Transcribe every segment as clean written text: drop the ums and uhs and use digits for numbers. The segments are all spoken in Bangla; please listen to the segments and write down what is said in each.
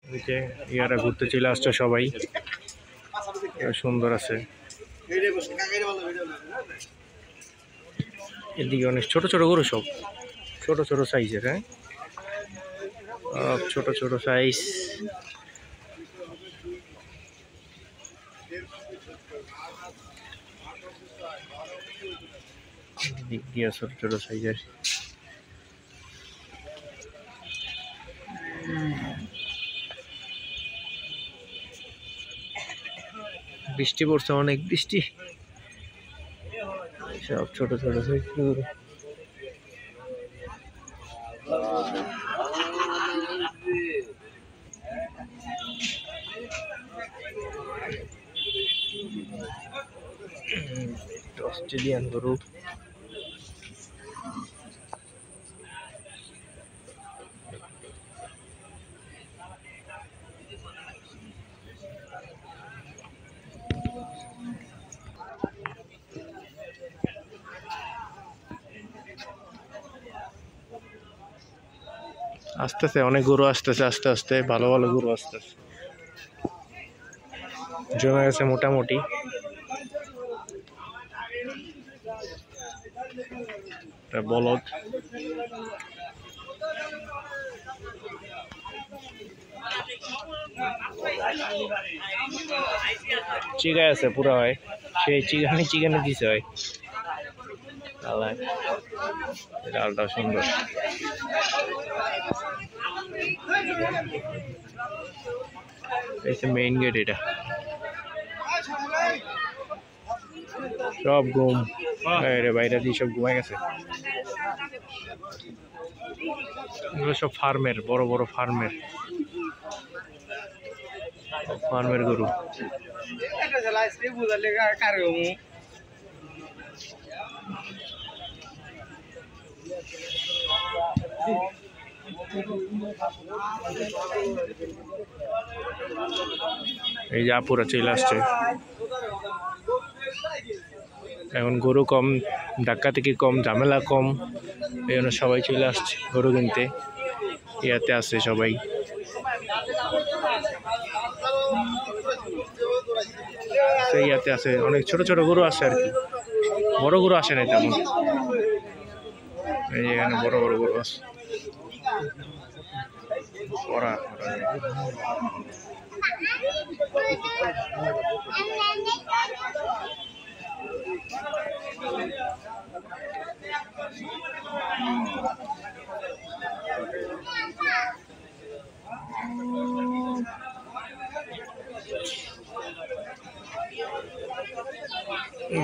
এদিকে ইয়ারা ঘুরতে চলে আসছে সবাই, সুন্দর আছে। এদিকে অনেক ছোট ছোট গরু, সব ছোট ছোট সাইজের। হ্যাঁ, ছোট ছোট সাইজ। দিক দিয়ে ছোট ছোট সাইজের। বৃষ্টি পড়ছে, অনেক বৃষ্টি, সব ছোট ছোট সাইজ। অস্ট্রেলিয়ান গরু। আসতেছে অনেক গরু, আসতেছে আস্তে আস্তে, ভালো ভালো গরু আসতেছে, জমে গেছে মোটামুটি। বলদ, চিগায় আছে পুরা, হয় সেই চিকেনে দিছে হয়। ডালটা সুন্দর। মেইন গেট, এটা সব ঘুম বাইরে দিয়ে সব ঘুমাই গেছে। এগুলো সব ফার্মের, বড় বড় ফার্মের গরু। এই যে আপুরা চলে আসছে এখন, গরু কম, ধাক্কা থেকে কম, ঝামেলা কম, এই জন্য সবাই চলে আসছে গরু কিনতে। ইয়াতে আছে সবাই। ইয়াতে আছে অনেক ছোট ছোট গরু আছে আর কি, বড় গরু আসে না তেমন। এই এখানে বড় বড় গরু আছে।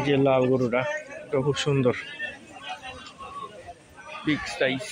যে লাল গরুটা, এটা খুব সুন্দর, বিগ সাইজ।